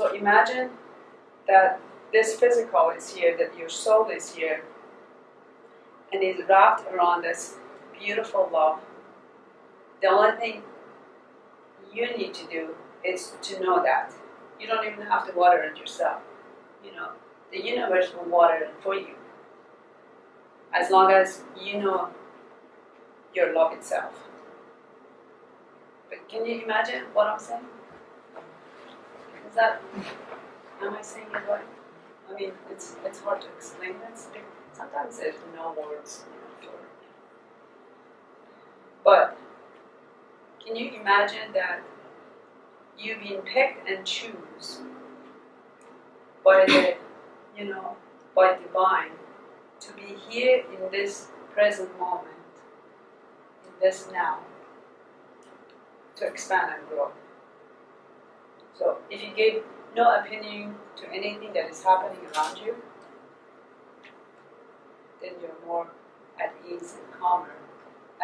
So imagine that this physical is here, that your soul is here, and is wrapped around this beautiful love. The only thing you need to do is to know that. You don't even have to water it yourself. You know, the universe will water it for you. As long as you know your love itself. But can you imagine what I'm saying? Is that, am I saying it right? I mean, it's hard to explain this. Sometimes there's no words for it. But can you imagine that you've been picked and choose by the, by divine to be here in this present moment, in this now, to expand and grow. So if you give no opinion to anything that is happening around you, then you're more at ease and calmer.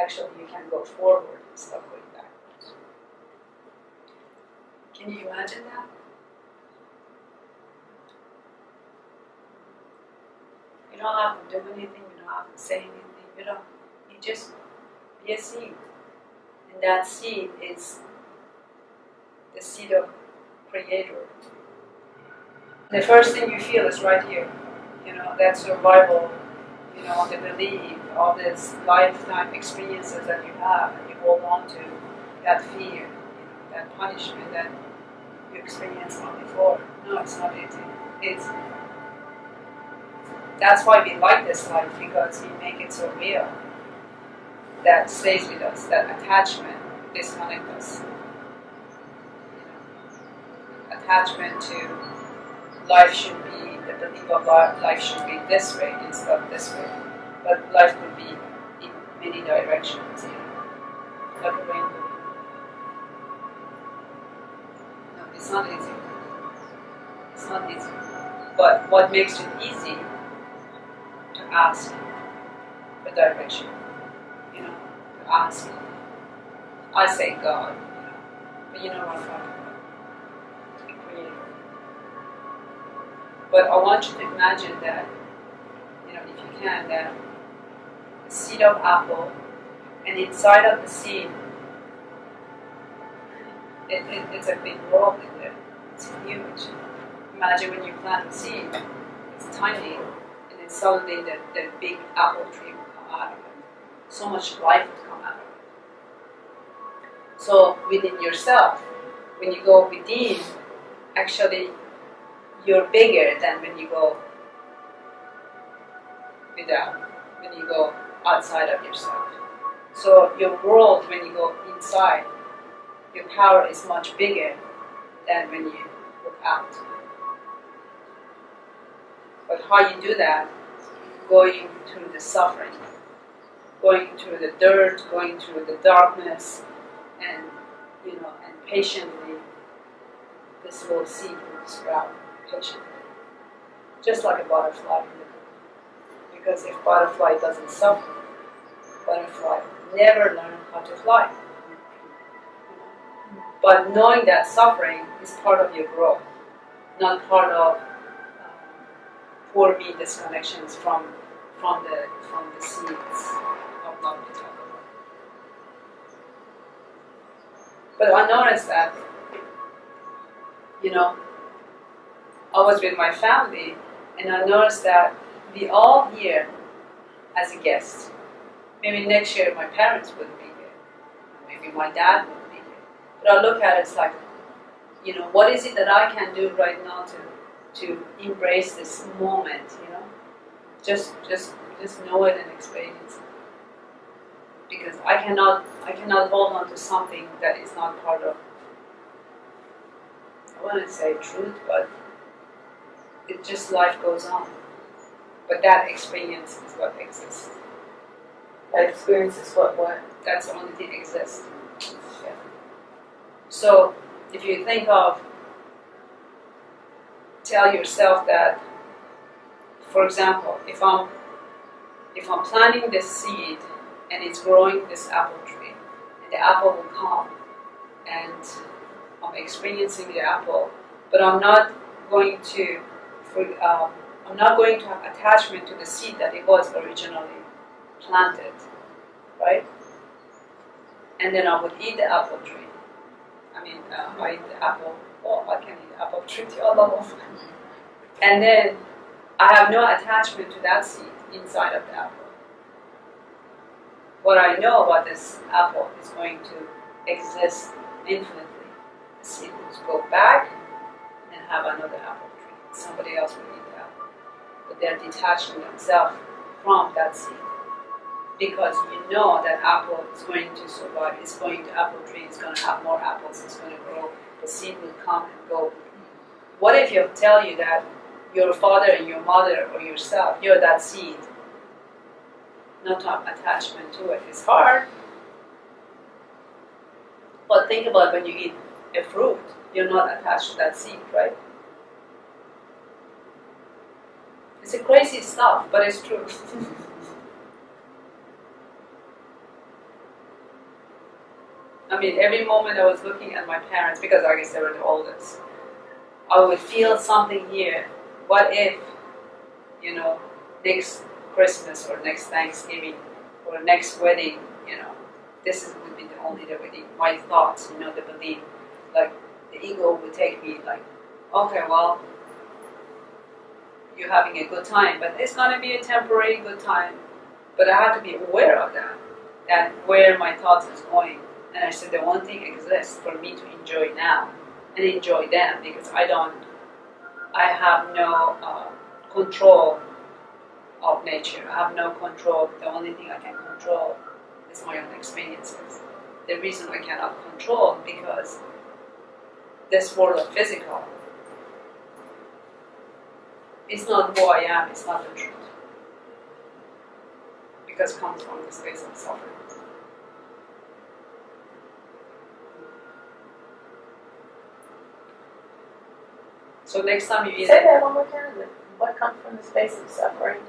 Actually, you can go forward instead of going backwards. Can you imagine that? You don't have to do anything, you don't have to say anything, you just be a seed. And that seed is the seed of Creator. The first thing you feel is right here. That survival, the belief, all these lifetime experiences that you have and you hold on to, that fear, that punishment that you experienced from before. No, it's not easy. That's why we like this life, because we make it so real. That stays with us, that attachment disconnects us. Attachment to life should be, the belief of life should be this way instead of this way. But life could be in many directions, like a rainbow. No, it's not easy. It's not easy. But what makes it easy to ask for direction, to ask. I say God, but you know what I'm talking about. The Creator. But I want you to imagine that, if you can, that a seed of apple, and inside of the seed, it's a big world in there. It's huge. Imagine when you plant a seed, it's tiny, and then suddenly the big apple tree will come out of it. So much life will come out of it. So within yourself, when you go within, actually you're bigger than when you go without, when you go outside of yourself. So your world, when you go inside, your power is much bigger than when you look out. But how you do that? Going through the suffering, going through the dirt, going through the darkness, and and patiently, this little seed will sprout patiently, just like a butterfly in the cocoon. Because if butterfly doesn't suffer, butterfly never learn how to fly. But knowing that suffering is part of your growth, not part of for me disconnections from the seeds of love we talk about. But I noticed that, I was with my family, and I noticed that we all here as a guest. Maybe next year my parents wouldn't be here. Maybe my dad wouldn't be here. But I look at it as like, what is it that I can do right now to embrace this moment, Just know it and experience it. Because I cannot hold on to something that is not part of, I want to say truth, but it just, life goes on. But that experience is what exists. That experience is what? That's the only thing that exists. Yeah. So if you think of, tell yourself that, for example, if I'm planting this seed and it's growing this apple tree, and the apple will come, and I'm experiencing the apple, but I'm not going to have attachment to the seed that it was originally planted, right? And then I would eat the apple tree. I eat the apple. Well, I can eat the apple tree alone. And then I have no attachment to that seed inside of the apple. What I know about this apple is going to exist infinitely. The seed will go back and have another apple tree. Somebody else will eat the apple. But they're detaching themselves from that seed. Because you know that apple is going to survive, apple tree is going to have more apples, it's going to grow, the seed will come and go. What if you tell you that your father and your mother or yourself, you're that seed? Not to have attachment to it. It's hard. But think about when you eat a fruit, you're not attached to that seed, right? It's a crazy stuff, but it's true. Every moment I was looking at my parents, because I guess they were the oldest, I would feel something here. What if, next Christmas or next Thanksgiving or next wedding, would be the wedding. My thoughts, the belief, like the ego would take me like, okay, well, you're having a good time, but it's going to be a temporary good time. But I have to be aware of that where my thoughts is going. And I said the one thing exists for me to enjoy now and enjoy them, because I have no control of nature. I have no control. The only thing I can control is my own experiences. The reason I cannot control because this world of physical is not who I am, it's not the truth. Because it comes from the space of suffering. So next time you eat Say that one more time. What comes from the space of suffering?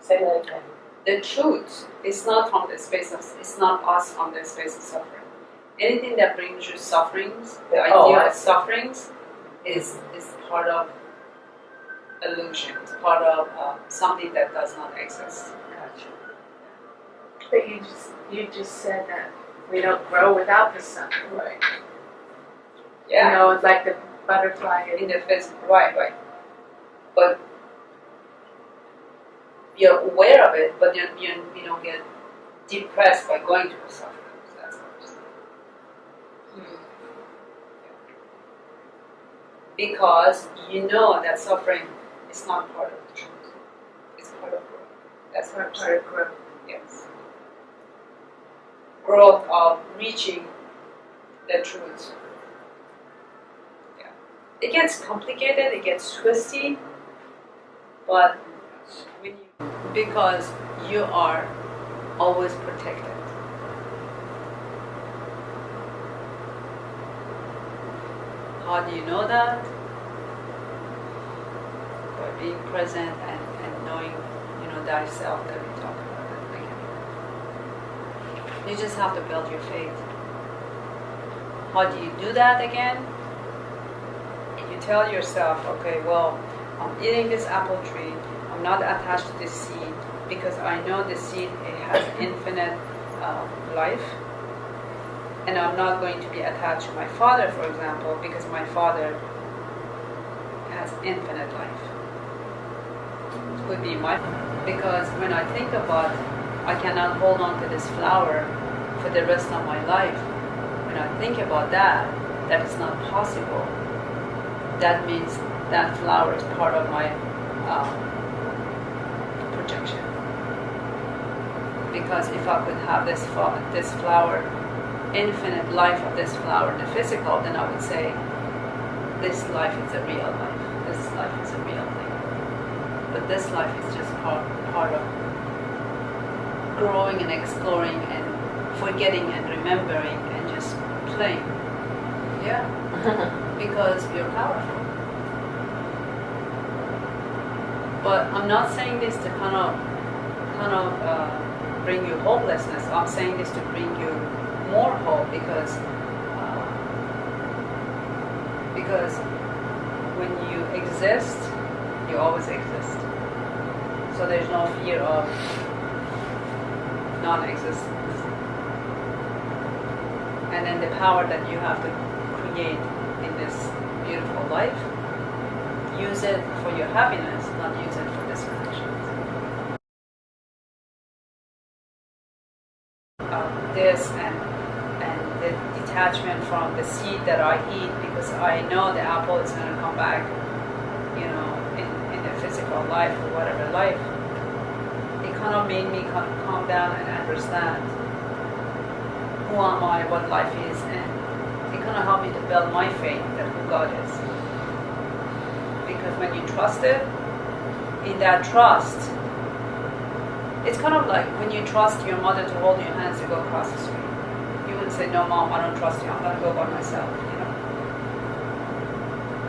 Say that again. The truth is not from the space of, it's not us from the space of suffering. Anything that brings you sufferings, the idea of sufferings is part of illusion. It's part of something that does not exist. Gotcha. But you just said that we don't grow without the suffering, right? Yeah. It's like the butterfly in the physical, right. But you're aware of it, but you don't get depressed by going through the suffering. That's what I'm saying. Because you know that suffering is not part of the truth. It's part of growth. That's what I'm saying. Part of growth. Yes. Growth of reaching the truth. It gets complicated, it gets twisty, but because you are always protected. How do you know that? By being present and knowing, thyself that we talk about it again. You just have to build your faith. How do you do that again? You tell yourself, okay, well, I'm eating this apple tree, I'm not attached to this seed because I know the seed has infinite life, and I'm not going to be attached to my father, for example, because my father has infinite life. It would be because when I think about I cannot hold on to this flower for the rest of my life, when I think about that is not possible. That means that flower is part of my projection. Because if I could have this flower, infinite life of this flower, the physical, then I would say, this life is a real life. This life is a real thing. But this life is just part of growing and exploring and forgetting and remembering and just playing. Yeah. Because you're powerful. But I'm not saying this to kind of bring you hopelessness. I'm saying this to bring you more hope, because Because when you exist, you always exist. So there's no fear of non-existence. And then the power that you have to create in this beautiful life, use it for your happiness, not use it for disconnections. This and the detachment from the seed that I eat, because I know the apple is going to come back, in the physical life or whatever life. It kind of made me calm down and understand who am I, what life is, and it kind of helped me to build my faith that who God is. Because when you trust it, in that trust, it's kind of like when you trust your mother to hold your hands to go across the street. You wouldn't say, no mom, I don't trust you, I'm going to go by myself,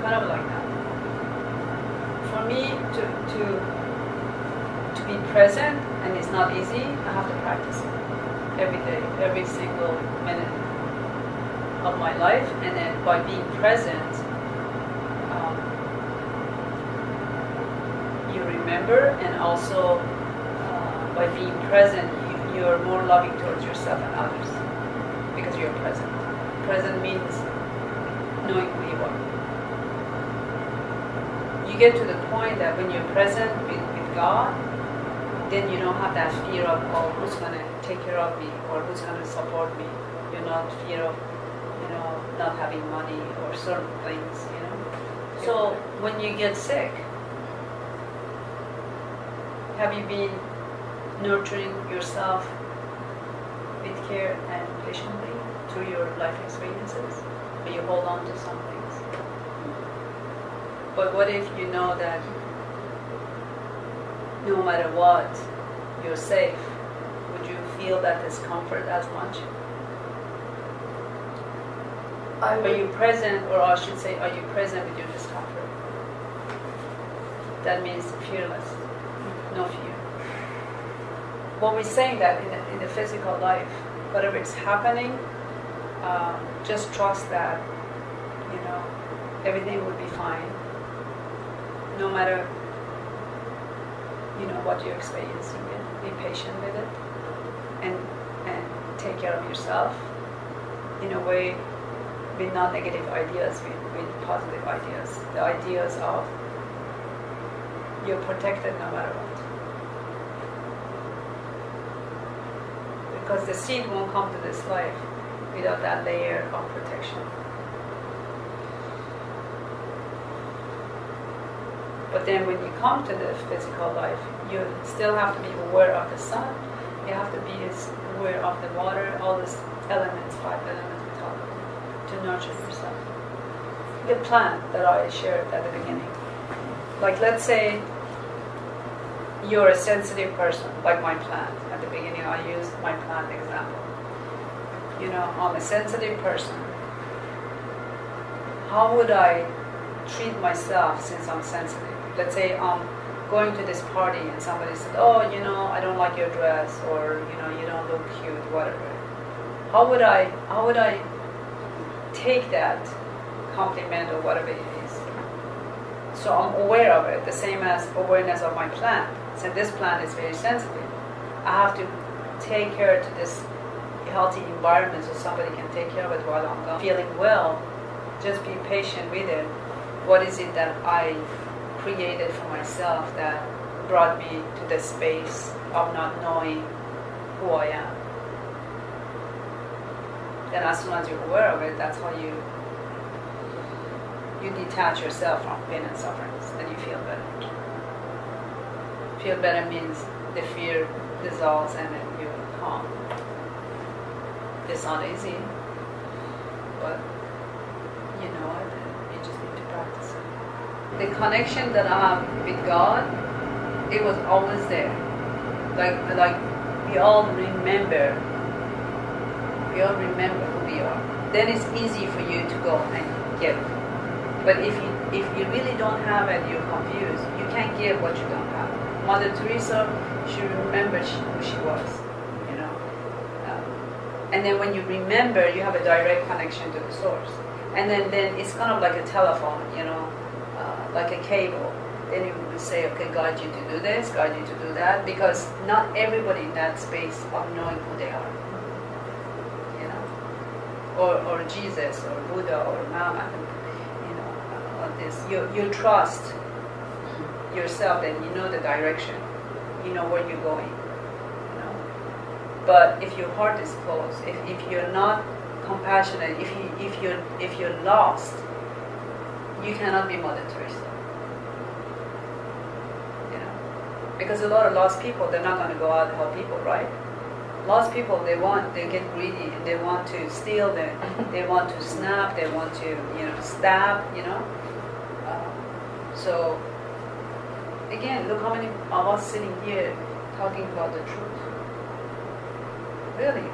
Kind of like that. For me to be present, and it's not easy, I have to practice it every day, every single minute of my life. And then by being present, you remember, and also by being present, you're more loving towards yourself and others because you're present. Present means knowing who you are. You get to the point that when you're present with God, then you don't have that fear of, oh, who's going to take care of me or who's going to support me. You're not fear of, not having money or certain things, So when you get sick, have you been nurturing yourself with care and patiently through your life experiences? Or you hold on to some things? But what if you know that no matter what, you're safe? Would you feel that discomfort as much? Are you present, or I should say, are you present with your discomfort? That means fearless, no fear. When we're saying that in the physical life, whatever is happening, just trust that, everything will be fine. No matter, what you're experiencing, be patient with it, and take care of yourself in a way, with not negative ideas, with positive ideas. The ideas of you're protected no matter what. Because the seed won't come to this life without that layer of protection. But then when you come to the physical life, you still have to be aware of the sun, you have to be aware of the water, all these elements, 5 elements we talk about, to nurture yourself. The plant that I shared at the beginning. Like, let's say you're a sensitive person, like my plant. At the beginning I used my plant example. I'm a sensitive person. How would I treat myself since I'm sensitive? Let's say I'm going to this party and somebody said, oh, I don't like your dress, or, you don't look cute, whatever. How would I take that compliment or whatever it is? So I'm aware of it, the same as awareness of my plant. So this plant is very sensitive. I have to take care to this healthy environment so somebody can take care of it while I'm gone. Feeling well, just be patient with it. What is it that I created for myself that brought me to the space of not knowing who I am? Then as soon as you're aware of it, that's how you detach yourself from pain and sufferings, then you feel better. Feel better means the fear dissolves and then you're calm. It's not easy, but you know it, you just need to practice it. The connection that I have with God, it was always there. Like we all remember who we are. Then it's easy for you to go and give. But if you really don't have it, you're confused. You can't give what you don't have. Mother Teresa, she remembered who she was, and then when you remember, you have a direct connection to the source. And then it's kind of like a telephone, like a cable. Then you would say, okay, guide you to do this, guide you to do that, because not everybody in that space of knowing who they are. Or Jesus or Buddha or Muhammad, on this. You trust yourself and you know the direction, you know where you're going. But if your heart is closed, if you're not compassionate, if you're lost, you cannot be Mother Teresa. Because a lot of lost people, they're not going to go out and help people, right? Lost people, they get greedy and they want to steal, they want to snap, they want to, stab, So, again, look how many of us sitting here talking about the truth. Really,